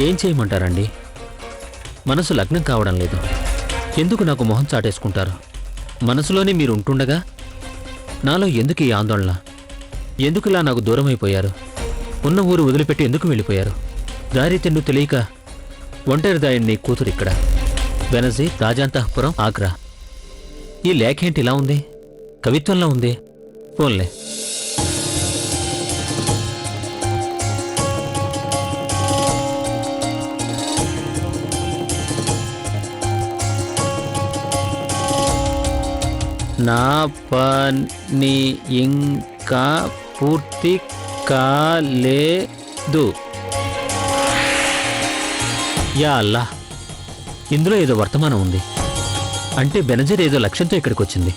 ఏం చేయమంటారండి? మనసు లగ్నం కావడం లేదు. ఎందుకు నాకు మొహం చాటేసుకుంటారు? మనసులోనే మీరు ఉంటుండగా నాలో ఎందుకు ఈ ఆందోళన? ఎందుకులా నాకు దూరమైపోయారు? ఉన్న ఊరు వదిలిపెట్టి ఎందుకు వెళ్ళిపోయారు? దారి తెండు తెలియక ఒంటరిదాయన్ని కూతురు ఇక్కడ. బెనజీర్, రాజాంతఃపురం, ఆగ్రా. ఈ లేఖేంటి ఇలా ఉంది? కవిత్వంలో ఉంది. ఫోన్లే. నా పని ఇంకా పూర్తి కాలేదు. యా అల్లా, ఇందులో ఏదో వర్తమానం ఉంది. అంటే బెనజీర్ ఏదో లక్ష్యంతో ఇక్కడికి వచ్చింది.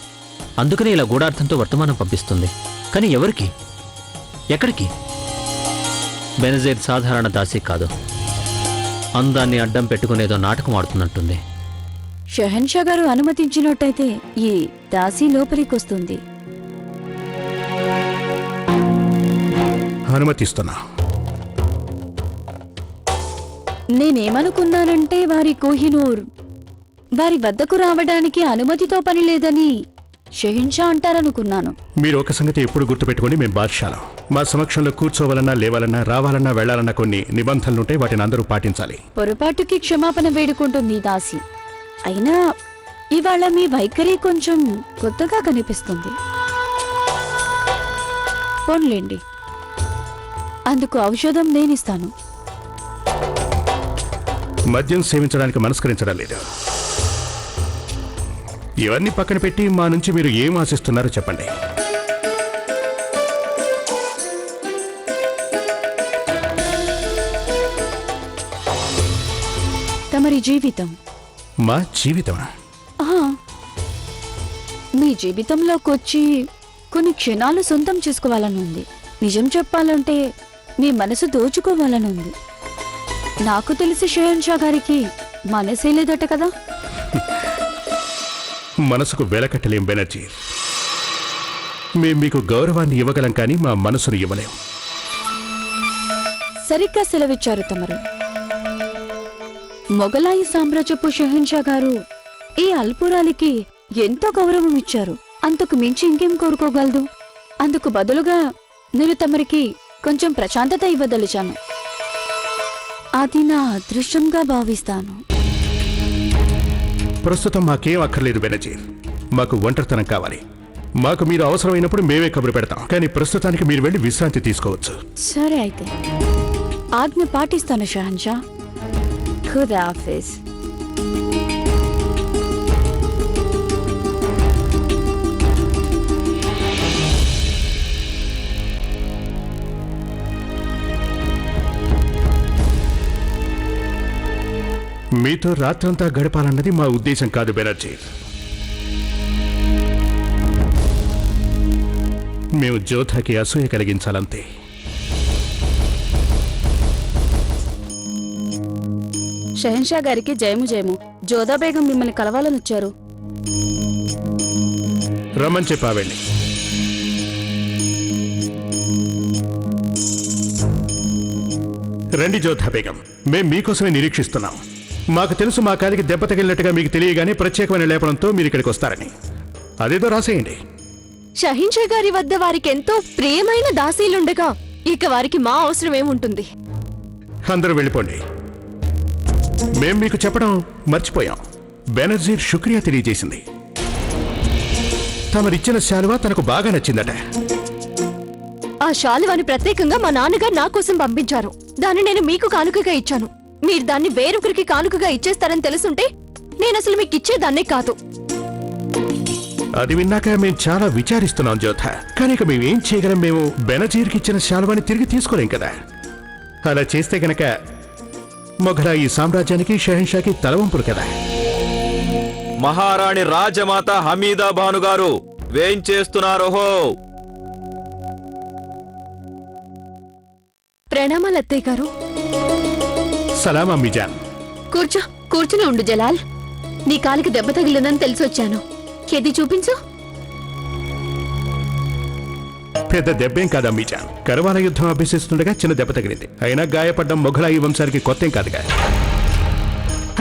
అందుకనే ఇలా గూఢార్థంతో వర్తమానం పంపిస్తుంది. కానీ ఎవరికి? ఎక్కడికి? బెనజీర్ సాధారణ దాసి కాదు. అందాన్ని అడ్డం పెట్టుకునేదో నాటకం ఆడుతున్నట్టుంది. షహన్షా గారు అనుమతించినట్టయితే ఈ దాసి లోపలికొస్తుంది. అనుమతిస్తున్నా. నేనేమనుకున్నానంటే వారి కోహినూర్ వారి వద్దకు రావడానికి అనుమతితో పని లేదని షహన్షా అంటారనుకున్నాను. మీరు ఒక సంగతి ఎప్పుడు గుర్తుపెట్టుకుని, మేము బాద్షాలం. మా సమక్షంలో కూర్చోవాలన్నా, లేవాలన్నా, రావాలన్నా, వెళ్లాలన్నా కొన్ని నిబంధనలుంటాయి. వాటిని అందరూ పాటించాలి. పొరపాటుకి క్షమాపణ వేడుకుంటుంది దాసి. అయినా ఇవాళ మీ వైఖరి కొంచెం కొత్తగా కనిపిస్తుంది. పోన్లేండి, అందుకు ఔషధం నేనిస్తాను. మద్యం సేవించడానికి మనస్కరించడం లేదు. ఇవన్నీ పక్కన పెట్టి మా నుంచి మీరు ఏం ఆశిస్తున్నారో చెప్పండి. తమరి జీవితం. మా జీవితమా? మీ జీవితంలోకొచ్చి కొన్ని క్షణాలు సొంతం చేసుకోవాలనుంది. నిజం చెప్పాలంటే మీ మనసు దోచుకోవాలనుంది. నాకు తెలిసి షహన్షా గారికి మనసే లేదట కదా? మనసుకు వెలకట్టలేం బెనర్జీ. మేం మీకు గౌరవాన్ని ఇవ్వగలం, కానీ మా మనసును ఇవ్వలేం. సరిగ్గా సెలవిచ్చారు తమరు. మొఘలాయి సామ్రాజ్యపు షహన్షా గారు ఈ అల్పురాలికి ఎంతో గౌరవం ఇచ్చారు. అంతకు మించి ఇంకేం కోరుకోగలదు? అందుకు బదులుగా నేను తమరికి కొంచెం ప్రశాంతత ఇవ్వదలిచాను. అది నా అదృష్టంగా భావిస్తాను. ప్రస్తుతం మాకేం అక్కర్లేదు బెనజీర్. మాకు ఒంటరితనం కావాలి. మాకు మీరు అవసరమైనప్పుడు మేమే కబురు పెడతాం, కానీ ప్రస్తుతానికి మీరు వెళ్ళి విశ్రాంతి తీసుకోవచ్చు. సరే అయితే, ఆజ్ఞ పాటిస్తాను షహన్షా. ఖుదా హాఫిజ్. మీతో రాత్రంతా గడపాలన్నది మా ఉద్దేశం కాదు బెనర్జీ. మేము జోధాకి అసూయ కలిగించాలంతే. షహన్షా గారికి జయము జయము. జోధా బేగం మిమ్మల్ని కలవాలని వచ్చారు. రమ్మని చెప్పావండి. రండి జోధా బేగం, మేం మీకోసమే నిరీక్షిస్తున్నాం. మాకు తెలుసు మా కాలికి దెబ్బ తగిలినట్టుగా మీకు తెలియగానే ప్రత్యేకమైన లేపనంతో మీరు ఇక్కడికి వస్తారని. అదేదో రాసేయండి. షహీన్షా గారి వద్ద వారికి ఎంతో ప్రియమైన దాసీలుండగా ఇక వారికి మా అవసరం ఏముంటుంది? అందరూ వెళ్ళిపోండి. మేం మీకు చెప్పడం మర్చిపోయాం. బెనర్జీర్ శుక్రియా తెలియజేసింది. తమరిచ్చిన శాలువా తనకు బాగా నచ్చిందట. ఆ శాలువాని ప్రత్యేకంగా మా నాన్నగారు నా కోసం పంపించారు. దాన్ని నేను మీకు కానుకగా ఇచ్చాను. మీరు దాన్ని వేరొకరికి కానుకగా ఇచ్చేస్తారని తెలుసుంటే నేను అసలు మీకు ఇచ్చేదాన్నే కాదు. అది విన్నాక మేము చాలా విచారిస్తున్నాం జోధ. కానీ ఇక మేమేం చేయగలం? మేము బెనజీర్కి ఇచ్చిన శాలువాని తిరిగి తీసుకోలేం కదా. అలా చేస్తే గనక మొఘలాయి సామ్రాజ్యానికి షహన్షాకి తలవంపులు కదా. మహారాణి రాజమాత హమీదా బాను గారు వేయించేస్తున్నారోహో. ప్రణామాలు అత్తయ్య గారు. సలాం అమ్మిజాన్. కూర్చుని ఉండు జలాల్. నీ కాలికి దెబ్బ తగిలిందని తెలిసొచ్చాను. ఏది చూపించు. పెద్ద దెబ్బేం కాదు అమ్మీజాన్. కరవాల యుద్ధం అభ్యసిస్తుండగా చిన్న దెబ్బ తగిలింది. అయినా గాయపడ్డం మొఘలాయి వంశానికి కొత్తేం కాదుగా.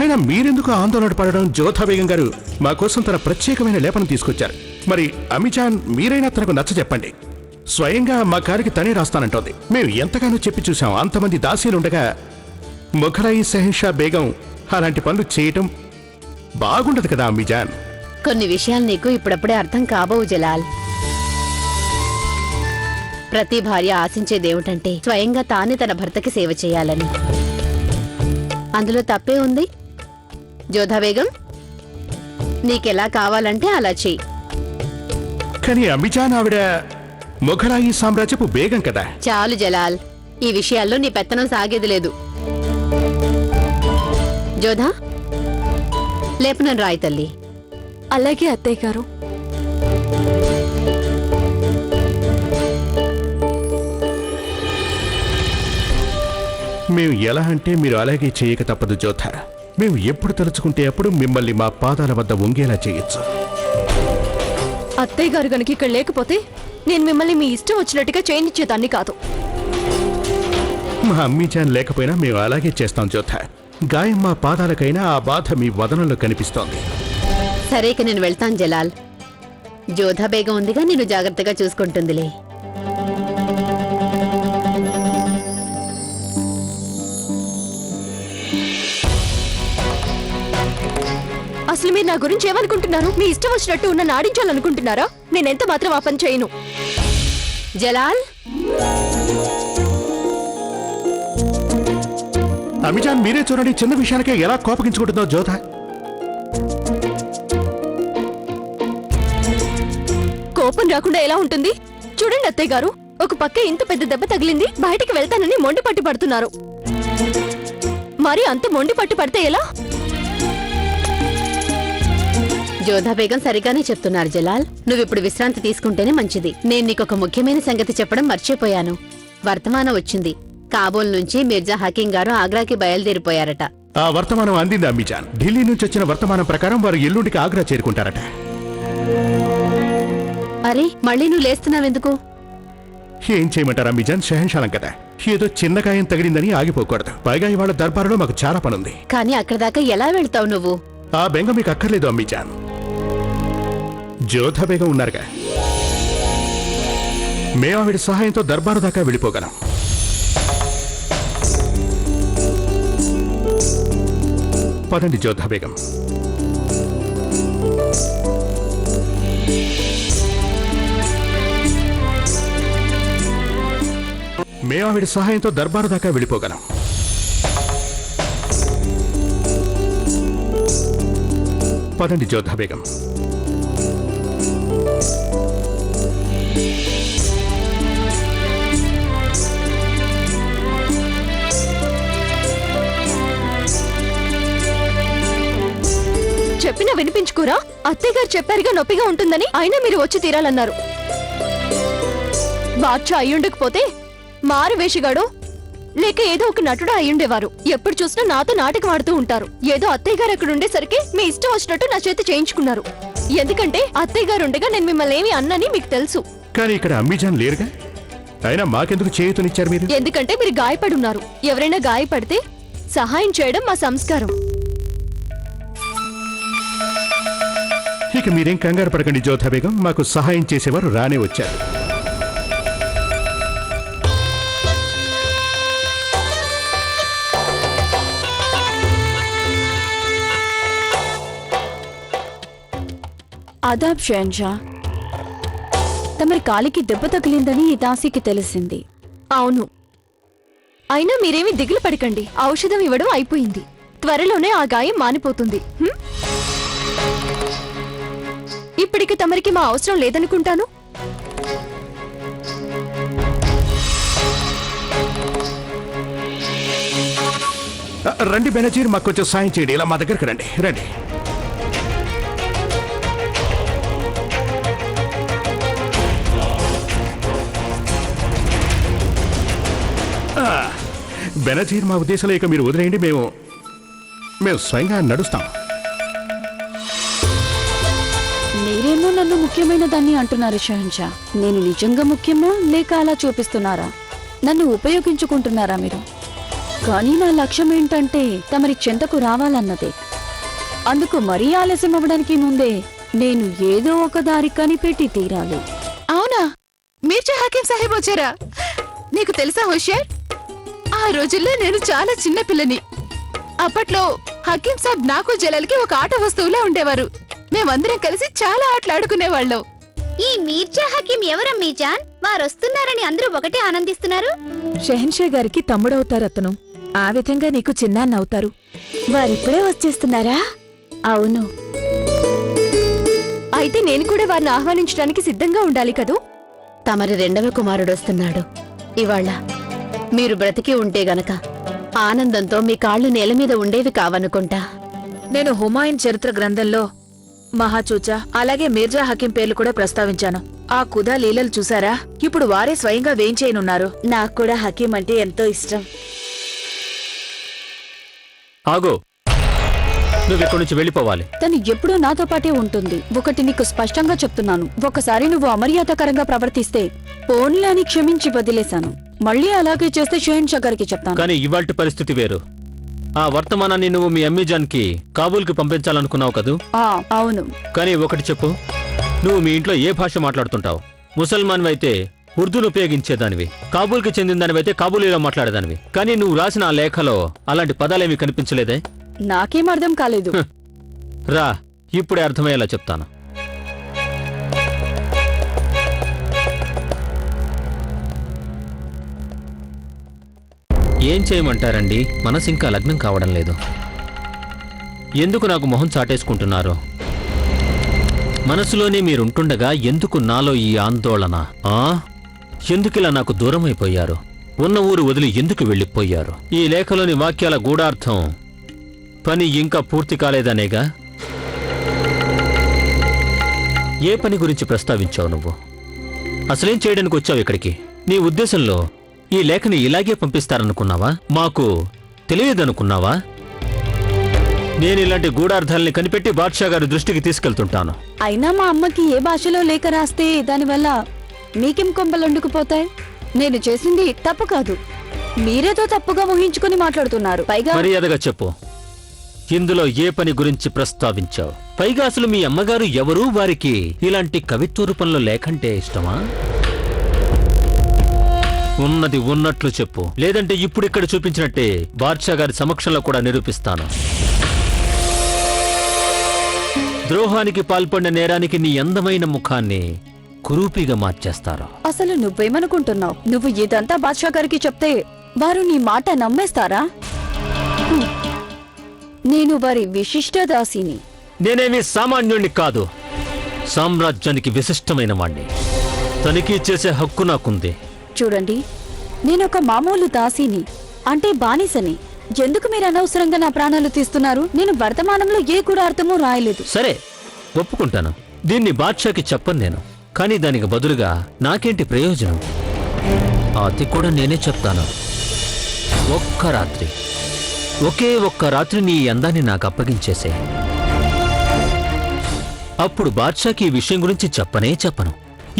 అయినా మీరెందుకు ఆందోళన పడడం? జోధా బేగం గారు మా కోసం తన ప్రత్యేకమైన లేపనం తీసుకొచ్చారు. మరి అమ్మీజాన్ మీరైనా తనకు నచ్చ చెప్పండి. స్వయంగా మా కారికి తనే రాస్తానంటోంది. మేము ఎంతగానో చెప్పి చూసాం. అంతమంది దాసీలుండగా మొఘలాయి షహన్షా బేగం అలాంటి పనులు చేయటం బాగుండదు కదా అమ్మీజాన్. కొన్ని విషయాలు నీకు ఇప్పుడప్పుడే అర్థం కాబోవు జలాల్. ప్రతి భార్య ఆశించేదేమిటంటే స్వయంగా తానే తన భర్తకి సేవ చేయాలని. అందులో తప్పే ఉంది? జోధా బేగం, నీకెలా కావాలంటే అలా చెయ్యి. కానీ అమ్మీజాన్ ఆవిడ మొఘలాయి సామ్రాజ్యపు బేగం కదా. చాలు జలాల్, ఈ విషయాల్లో నీ పెత్తనం సాగేది లేదు. జోధా, లేపనం రాయి తల్లి. అలాగే అత్తయ్య గారు. మేము ఎలా అంటే మీరు అలాగే చేయక తప్పదు జోధా. మేము ఎప్పుడు తలుచుకుంటే అప్పుడు మిమ్మల్ని మా పాదాల వద్ద వంగేలా చేయొచ్చు. అత్తయ్య గారు గనుక ఇక్కడ లేకపోతే నేను మిమ్మల్ని మీ ఇష్టం వచ్చినట్టుగా చేయనిచ్చేదాన్ని కాదు. మా అమ్మీజాన్ లేకపోయినా మేము అలాగే చేస్తాం జోధా. గాయం మా పాదాలకైనా ఆ బాధ మీ వదనంలో కనిపిస్తోంది. సరేక నేను వెళ్తాను జలాల్. జోధా బేగం ఉందిగా, నిన్ను జాగ్రత్తగా చూసుకుంటుందిలే. అసలు మీరు నా గురించి ఏమనుకుంటున్నారు? మీ ఇష్టం వచ్చినట్టు ఉన్న నాడించాలనుకుంటున్నారా? నేనెంత మాత్రం ఆ పని చేయను. జలాల్, అమ్మీజాన్ మీరే చూడండి, చిన్న విషయానికే ఎలా కోపగించుకుంటుందో జోధా. కోపం రాకుండా ఎలా ఉంటుంది? చూడండి అత్తయ్య గారు, ఒక పక్క ఇంత పెద్ద దెబ్బ తగిలింది, బయటికి వెళ్తానని మొండి పట్టు పడుతున్నారు. మరి అంత మొండి పట్టు పడితే ఎలా? జోధా బేగం సరిగానే చెప్తున్నారు జలాల్. నువ్విప్పుడు విశ్రాంతి తీసుకుంటేనే మంచిది. నేను నీకొక ముఖ్యమైన సంగతి చెప్పడం మర్చిపోయాను. వర్తమానం వచ్చింది. కాబూల్ నుంచి మిర్జా హకీం గారు ఆగ్రాకి బయలుదేరిపోయారట. ఆ వర్తమానం అందింది అమ్మీజాన్. ఢిల్లీ నుంచి వచ్చిన వర్తమానం ప్రకారం వారు ఎల్లుండికి ఆగ్రా చేరుకుంటారట. అరే, మళ్ళీ నువ్వు లేస్తున్నావెందుకు? ఏం చేయమంటారు అమ్మీజాన్, షహన్షాలం కదా. ఏదో చిన్న గాయం తగిలిందని ఆగిపోకూడదు. పైగా ఇవాళ దర్బారులో మాకు చాలా పనుంది. కానీ అక్కడ దాకా ఎలా వెళ్తావు నువ్వు? ఆ బెంగ మీకు అక్కర్లేదు అమ్మీజాన్. జోధా బేగం ఉన్నారుగా, మేము ఆవిడ సహాయంతో దర్బారు దాకా వెళ్ళిపోగలం. పదండి జోధా బేగం. మేము ఆవిడ సహాయంతో దర్బారు దాకా వెళ్ళిపోగలం. పదండి జోధా బేగం. చెప్పినా వినిపించుకోరా? అత్తయ్య గారు చెప్పారుగా నొప్పిగా ఉంటుందని, అయినా మీరు వచ్చి తీరాలన్నారు. బాద్షా అయ్యుండకపోతే మారు వేషగాడు లేక ఏదో ఒక నటుడు అయ్యుండేవారు. ఎప్పుడు చూసినా నాతో నాటకం ఆడుతూ ఉంటారు. ఏదో అత్తయ్య గారు అక్కడ ఉండేసరికి మీ ఇష్టం వచ్చినట్టు నా చేత చేయించుకున్నారు. ఎందుకంటే అత్తయ్య గారు ఉండగా నేను మిమ్మల్ని ఏమి అన్నని మీకు తెలుసు. కానీ ఇక్కడ అమ్మీజాన్ లేరుగా. అయినా మాకెందుకు చేయుతనిచ్చారు మీరు? ఎందుకంటే మీరు గాయపడి ఉన్నారు. ఎవరైనా గాయపడితే సహాయం చేయడం మా సంస్కారం. ఇక మీరేం కంగారు పడకండి జోధా బేగం. మాకు సహాయం చేసేవారు రానే వచ్చారు. ఆదాబ్ షహన్షా. తమరి కాలికి దెబ్బ తగిలిందని ఈ దాసికి తెలిసింది. అవును, అయినా మీరేమీ దిగులు పడకండి. ఔషధం ఇవ్వడం అయిపోయింది. త్వరలోనే ఆ గాయం మానిపోతుంది. ఇప్పటికి తమరికి మా అవసరం లేదనుకుంటాను. రండి బెనజీర్, మాకు కొంచెం సాయం చేయండి. ఇలా మా దగ్గరికి రండి. రండి. బెనజీర్, మా ఉద్దేశంలో ఇక మీరు వదిలేయండి. మేము స్వయంగా నడుస్తాం. మీరేమో నన్ను ముఖ్యమైన దాన్ని అంటున్నారు షహన్షా. నేను నిజంగా ముఖ్యమా లేక అలా చూపిస్తున్నారా? నన్ను ఉపయోగించుకుంటున్నారా మీరు? కానీ నా లక్ష్యం ఏంటంటే తమరి చెంతకు రావాలన్నదే. అందుకు మరీ ఆలస్యం అవ్వడానికి ముందే నేను ఏదో ఒక దారి కనిపెట్టి తీరాలి. అవునా, మీర్జా హకీం సాహెబ్ వచ్చారా? నీకు తెలుసా హుషేర్, ఆ రోజుల్లో నేను చాలా చిన్న పిల్లని. అప్పట్లో హకీం సాబ్ నాకు జలాల్కి ఒక ఆట వస్తువులా ఉండేవారు. మేమందరం కలిసి చాలా ఆటలాడుకునేవాళ్ళం. ఈ మీర్జా హకీం ఎవరమ్మీ జాన్? వారొస్తున్నారని అందరూ ఒకటే ఆనందిస్తున్నారు. షెహన్షా గారికి తమ్ముడవుతారు అతను. ఆ విధంగా నీకు చిన్నాన్నవుతారు. వారిప్పుడే వచ్చేస్తున్నారా? అవును. అయితే నేను కూడా వారిని ఆహ్వానించడానికి సిద్ధంగా ఉండాలి కదూ? తమరి రెండవ కుమారుడొస్తున్నాడు ఇవాళ. మీరు బ్రతికి ఉంటే గనక ఆనందంతో మీ కాళ్ళు నేల మీద ఉండేవి కావనుకుంటా. నేను హుమాయూన్ చరిత్ర గ్రంథంలో మహాచూచా అలాగే మీర్జా హకీం పేర్లు కూడా ప్రస్తావించాను. ఆ కుదా లీలలు చూసారా? ఇప్పుడు వారే స్వయంగా వేయించేయనున్నారు. నాకు కూడా హకీం అంటే ఎంతో ఇష్టం. ఆగో, నువ్వెక్కడి నుంచి వెళ్ళిపోవాలి. తను ఎప్పుడూ నాతో పాటే ఉంటుంది. ఒకటి నీకు స్పష్టంగా చెప్తున్నాను, ఒకసారి నువ్వు అమర్యాదకరంగా ప్రవర్తిస్తే పోన్లే అని క్షమించి వదిలేశాను. మళ్ళీ అలాగే చేస్తే షెహన్షా గారికి చెప్తాను. కానీ ఇవాల్టి పరిస్థితి వేరు. ఆ వర్తమానాన్ని నువ్వు మీ అమ్మీజాన్కి కాబూల్కి పంపించాలనుకున్నావు కదూ? అవును. కానీ ఒకటి చెప్పు, నువ్వు మీ ఇంట్లో ఏ భాష మాట్లాడుతుంటావు? ముసల్మాన్ అయితే ఉర్దూను ఉపయోగించేదానివి, కాబూల్కి చెందిన దానివైతే కాబూలీలో మాట్లాడేదానివి. కానీ నువ్వు రాసిన ఆ లేఖలో అలాంటి పదాలేమీ కనిపించలేదే? నాకేం అర్థం కాలేదు. రా, ఇప్పుడే అర్థమయ్యేలా చెప్తాను. ఏం చేయమంటారండి? మనసు ఇంకా లగ్నం కావడం లేదు. ఎందుకు నాకు మొహం చాటేసుకుంటున్నారు? మనసులోనే మీరుంటుండగా ఎందుకు నాలో ఈ ఆందోళన? ఎందుకిలా నాకు దూరమైపోయారు? ఉన్న ఊరు వదిలి ఎందుకు వెళ్ళిపోయారు? ఈ లేఖలోని వాక్యాల గూఢార్థం పని ఇంకా పూర్తి కాలేదనేగా? ఏ పని గురించి ప్రస్తావించావు నువ్వు? అసలేం చేయడానికి వచ్చావు ఇక్కడికి? నీ ఉద్దేశంలో ఈ లేఖని ఇలాగే పంపిస్తారనుకున్నావా? మాకు తెలియదనుకున్నావా? నేను ఇలాంటి గూఢార్థాలని కనిపెట్టి బాద్షా గారి దృష్టికి తీసుకెళ్తుంటాను. అయినా మా అమ్మకి ఏ భాషలో లేఖ రాస్తే దానివల్ల మీకేం కొంపలండుకుపోతాయి? నేను చేసింది తప్పు కాదు, మీరేదో తప్పుగా ఊహించుకుని మాట్లాడుతున్నారు. పైగా మర్యాదగా చెప్పు, ఇందులో ఏ పని గురించి ప్రస్తావించావు? పైగా అసలు మీ అమ్మగారు ఎవరు? వారికి ఇలాంటి కవిత్వ రూపంలో లేఖంటే ఇష్టమా? ఉన్నది ఉన్నట్లు చెప్పు, లేదంటే ఇప్పుడు ఇక్కడ చూపించినట్టే బాద్షా గారి సమక్షంలో కూడా నిరూపిస్తాను. ద్రోహానికి పాల్పడిన నేరానికి నీ అందమైన ముఖాన్ని కురూపిగా మార్చేస్తారు. అసలు నువ్వేమనుకుంటున్నావు? నువ్వు ఇదంతా బాద్షా గారికి చెప్తే వారు నీ మాట నమ్మేస్తారా? నేను వారి విశిష్ట దాసిని. నేనేమి సామాన్యుణ్ణి కాదు, సామ్రాజ్యానికి విశిష్టమైన వాణ్ణి. తనిఖీ చేసే హక్కు నాకుంది. చూడండి, నేనొక మామూలు దాసిని, అంటే బానిసని. ఎందుకు మీరు అనవసరంగా నా ప్రాణాలు తీస్తున్నారు? నేను వర్తమానంలో ఏ కూడా అర్థమూ రాయలేదు. సరే, ఒప్పుకుంటాను. దీన్ని బాద్షాకి చెప్పను నేను. కానీ దానికి బదులుగా నాకేంటి ప్రయోజనం? ఆ అతి కూడా నేనే చెప్తాను. ఒకే ఒక్క రాత్రి నీ అందాన్ని నాకు అప్పగించేసే. అప్పుడు బాద్షాకి ఈ విషయం గురించి చెప్పను.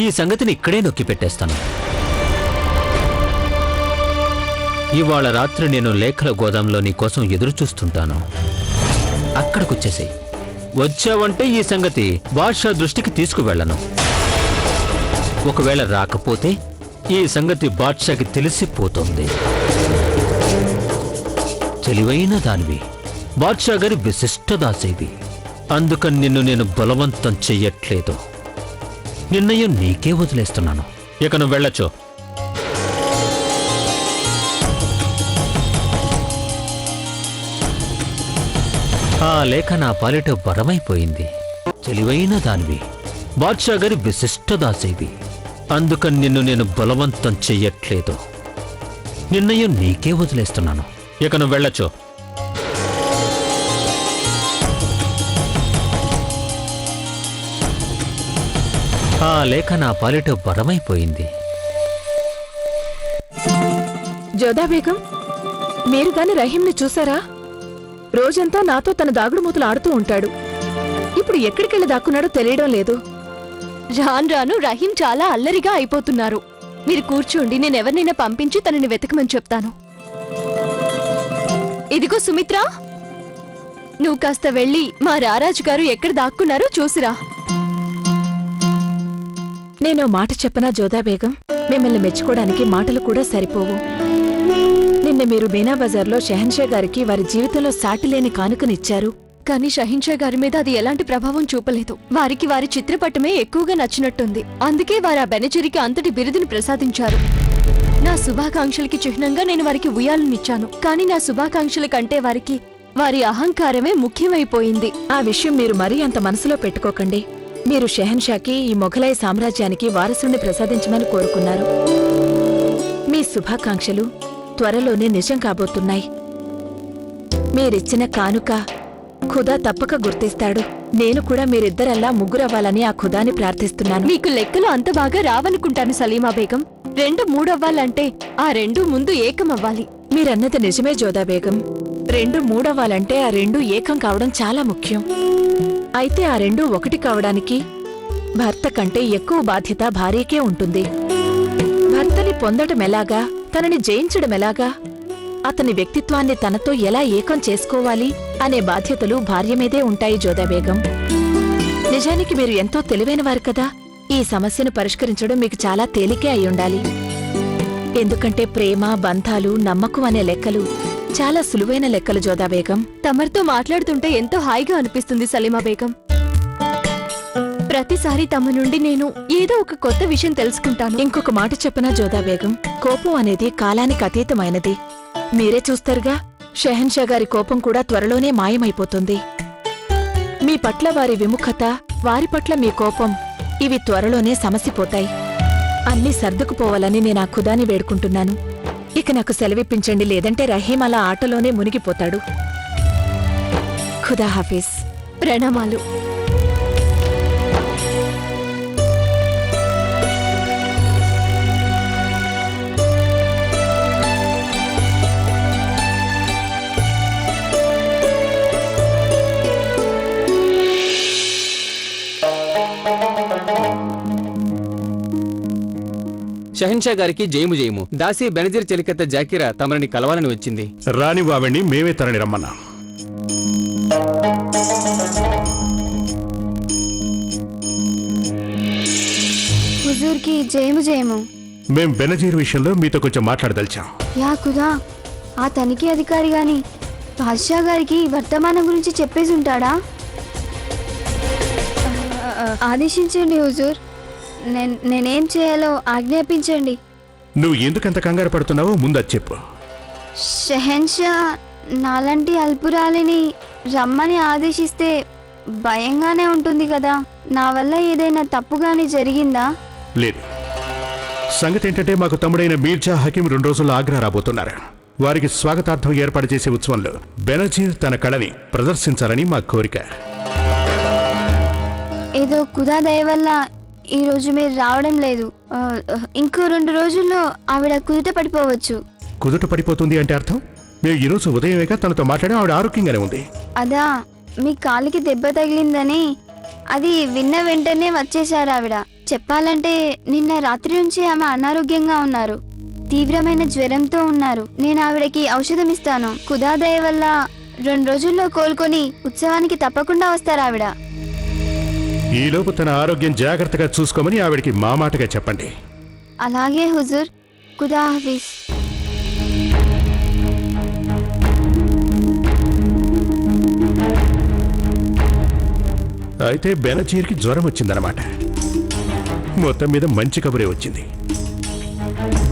ఈ సంగతిని ఇక్కడే నొక్కి పెట్టేస్తాను. ఇవాళ రాత్రి నేను లేఖల గోదాంలో నీ కోసం ఎదురు చూస్తుంటాను. అక్కడికొచ్చేసేయ్. వచ్చావంటే ఈ సంగతి బాద్షా దృష్టికి తీసుకువెళ్లను. ఒకవేళ రాకపోతే ఈ సంగతి బాద్షాకి తెలిసిపోతుంది. తెలివైన దానివి, బాద్షా గారి విశిష్ట దాసేవి. అందుకని నిన్ను నేను బలవంతం చెయ్యట్లేదు. నిర్ణయం నీకే వదిలేస్తున్నాను. ఇక నువ్వు వెళ్ళొచ్చు. ఆ లేఖ నా పాలిట వరమైపోయింది. తెలివైన దానివి, బాద్షా గారి విశిష్ట దాసేవి. అందుకని నిన్ను నేను బలవంతం చెయ్యట్లేదు. నిర్ణయం నీకే వదిలేస్తున్నాను. ఇక నువ్వు వెళ్ళొచ్చు. ఆ లేఖ నా పాలిట వరమైపోయింది. జోదా బేగం, మీరు గాని రహీంని చూసారా? రోజంతా నాతో తన దాగుడు మూతలు ఆడుతూ ఉంటాడు. ఇప్పుడు ఎక్కడికెళ్ళి దాక్కున్నాడో తెలియడం లేదు. రాను రాను రహీం చాలా అల్లరిగా అయిపోతున్నారు. మీరు కూర్చోండి, నేను ఎవరినైనా పంపించి తనని వెతకమని చెప్తాను. ఇదిగో సుమిత్ర, నువ్వు కాస్త వెళ్ళి మా రారాజు గారు ఎక్కడ దాక్కున్నారో చూసిరా. నేను మాట చెప్పనా జోదా బేగం, మిమ్మల్ని మెచ్చుకోవడానికి మాటలు కూడా సరిపోవు. నిన్న మీరు మీనా బజార్లో షెహన్షా గారికి వారి జీవితంలో సాటిలేని కానుకనిచ్చారు. కానీ షహిన్షా గారి మీద అది ఎలాంటి ప్రభావం చూపలేదు. వారికి వారి చిత్రపటమే ఎక్కువగా నచ్చినట్టుంది. అందుకే వారు ఆ బెనజరికి అంతటి బిరుదుని ప్రసాదించారు. నా శుభాకాంక్షలకి చిహ్నంగా నేను వారికి ఉయ్యాలనిచ్చాను. కానీ నా శుభాకాంక్షల కంటే వారికి వారి అహంకారమే ముఖ్యమైపోయింది. ఆ విషయం మీరు మరీ అంత మనసులో పెట్టుకోకండి. మీరు షెహన్షాకి ఈ మొఘలాయి సామ్రాజ్యానికి వారసుని ప్రసాదించమని కోరుకున్నారు. మీ శుభాకాంక్షలు త్వరలోనే నిజం కాబోతున్నాయి. మీరిచ్చిన కానుక ఖుదా తప్పక గుర్తిస్తాడు. నేను కూడా మీరిద్దరల్లా ముగ్గురవ్వాలని ఆ ఖుదాని ప్రార్థిస్తున్నాను. మీకు లెక్కలు అంత బాగా రావనుకుంటాను సలీమా బేగం. 2 3 అవ్వాలంటే ఆ 2 ముందు ఏకమవ్వాలి. మీరన్నది నిజమే జోదా బేగం. 2 3 అవ్వాలంటే ఆ 2 ఏకం కావడం చాలా ముఖ్యం. అయితే ఆ 2 ఒకటి కావడానికి భర్త కంటే ఎక్కువ బాధ్యత భార్యకే ఉంటుంది. భర్తని పొందటమెలాగా, తనని జయించడమెలాగా, అతని వ్యక్తిత్వాన్ని తనతో ఎలా ఏకం చేసుకోవాలి అనే బాధ్యతలు భార్య మీదే ఉంటాయి జోదా బేగం. నిజానికి మీరు ఎంతో తెలివైనవారు కదా. ఈ సమస్యను పరిష్కరించడం మీకు చాలా తేలికే అయ్యుండాలి. ఎందుకంటే ప్రేమ, బంధాలు, నమ్మకం అనే లెక్కలు చాలా సులువైన లెక్కలు జోదా బేగం. తమరితో మాట్లాడుతుంటే ఎంతో హాయిగా అనిపిస్తుంది సలీమా బేగం. ప్రతిసారి తమ నుండి నేను ఏదో ఒక కొత్త విషయం తెలుసుకుంటాను. ఇంకొక మాట చెప్పనా జోదా బేగం, కోపం అనేది కాలానికి అతీతమైనది. మీరే చూస్తారుగా, షెహన్షా గారి కోపం కూడా త్వరలోనే మాయమైపోతుంది. మీ పట్ల వారి విముఖత, వారి పట్ల మీ కోపం, ఇవి త్వరలోనే సమసిపోతాయి. అన్నీ సర్దుకుపోవాలని నేను ఆ ఖుదాని వేడుకుంటున్నాను. ఇక నాకు సెలవిప్పించండి, లేదంటే రహీం అలా ఆటలోనే మునిగిపోతాడు. ఖుదా హాఫీజ్. ప్రణామాలు. షహిన్షా గారికి జయము జయము. దాసి బెనజీర్ చెలికత్త జాకీరా తమరిని కలవాలని వచ్చింది. రాని వావండి, మేమే తనని రమ్మన్నాం. హుజూర్కి జయము జయము. మేం బెనజీర్ విషయంలో మీతో కొంచెం మాట్లాడదలిచాం. యా ఖుదా, ఆ తనిఖీ అధికారి గాని బాద్షా గారికి వర్తమానం గురించి చెప్పేసి ఉంటాడా? ఆదేశించండి హుజూర్, నేనేం చేయాలో ఆజ్ఞాపించండి. నువ్వు ఎందుకంత కంగారు పడుతున్నావో ముందు చెప్పు. షెహన్షా నాలాంటి అల్పురాలిని రమ్మని ఆదేశిస్తే భయంగానే ఉంటుంది కదా. నా వల్ల ఏదైనా తప్పుగాని జరిగిందా? లేదు. సంగతి ఏంటంటే మాకు తమ్ముడైన మీర్జా హకీం 2 రోజుల్లో ఆగ్రా రాబోతున్నారు. వారికి స్వాగతార్థం ఏర్పాటు చేసే ఉత్సవంలో బెనజీర్ తన కళని ప్రదర్శించాలని మా కోరిక. ఏదో ఖుదా దయ వల్ల ఈ రోజు మీరు రావడం లేదు. ఇంకో 2 రోజుల్లో ఆవిడ కుదుట పడిపోవచ్చు. కుదుట పడిపోతుంది అంటే అర్థం? మేము ఈరోజు ఉదయమేగా తనతో మాట్లాడి ఆవిడ ఆరోగ్యంగానే ఉంది. అదా, మీ కాలికి దెబ్బ తగిలిందని అది విన్న వెంటనే వచ్చేశారు ఆవిడ. చెప్పాలంటే నిన్న రాత్రి నుంచి ఆమె అనారోగ్యంగా ఉన్నారు. తీవ్రమైన జ్వరంతో ఉన్నారు. నేను ఆవిడకి ఔషధం ఇస్తాను. ఖుదా దయ వల్ల 2 రోజుల్లో కోలుకొని ఉత్సవానికి తప్పకుండా వస్తారు ఆవిడ. ఈలోపు తన ఆరోగ్యం జాగ్రత్తగా చూసుకోమని ఆవిడకి మా మాటగా చెప్పండి. అలాగే హుజూర్. ఖుదా హాఫీజ్. అయితే బెనజీర్కి జ్వరం వచ్చిందనమాట. మొత్తం మీద మంచి కబురే వచ్చింది.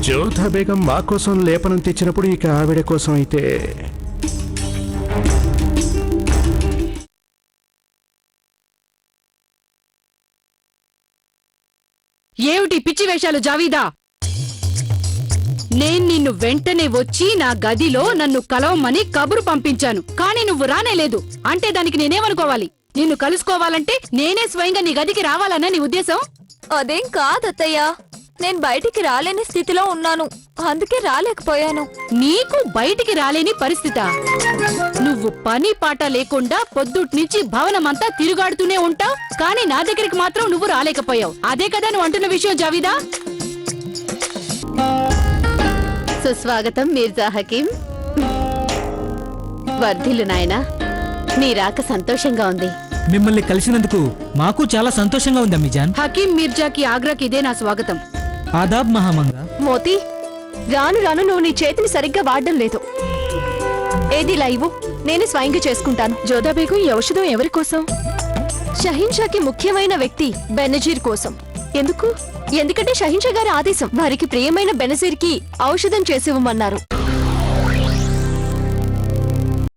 జోధా బేగం మా కోసం లేపనం తెచ్చినప్పుడు ఇక ఆవిడ కోసం అయితే ఏమిటి పిచ్చి వేషాలు జావీదా? నేను నిన్ను వెంటనే వచ్చి నా గదిలో నన్ను కలవమని కబురు పంపించాను, కానీ నువ్వు రానేలేదు. అంటే దానికి నేనేమనుకోవాలి? నిన్ను కలుసుకోవాలంటే నేనే స్వయంగా నీ గదికి రావాలన్న నీ ఉద్దేశం? అదేం కాదత్తయ్యా, నేను బయటికి రాలేని స్థితిలో ఉన్నాను, అందుకే రాలేకపోయాను. నీకు బయటికి రాలేని పరిస్థితా? నువ్వు పని పాట లేకుండా పొద్దుట్నుంచి భవనమంతా తిరుగాడుతూనే ఉంటావు, కానీ నా దగ్గరికి మాత్రం నువ్వు రాలేకపోయావు. అదే కదా నువ్వు అంటున్న విషయం జావిదా? సుస్వాగతం మీర్జా హకీం. వర్ధిల్లు నాయనా, నీ రాక సంతోషంగా ఉంది. మిమ్మల్ని కలిసినందుకు మాకు చాలా సంతోషంగా ఉంది అమ్మిజాన్. హకీం మీర్జాకి ఆగ్రాకి ఇదే నా స్వాగతం. ఆదాబ్ మహామంగా. మోతీ, రాను రాను నువ్వు నీ చేతిని సరిగ్గా వాడడం లేదు. ఏది లైవ్ నేను స్వయంగా చేసుకుంటాను. జోధా బేగం, ఈ ఔషధం ఎవరి కోసం? షహిన్షాకి ముఖ్యమైన వ్యక్తి బెనజీర్ కోసం. ఎందుకు? ఎందుకంటే షహిన్షా గారి ఆదేశం. వారికి ప్రియమైన బెనజీర్ కి ఔషధం చేసివ్వమన్నారు.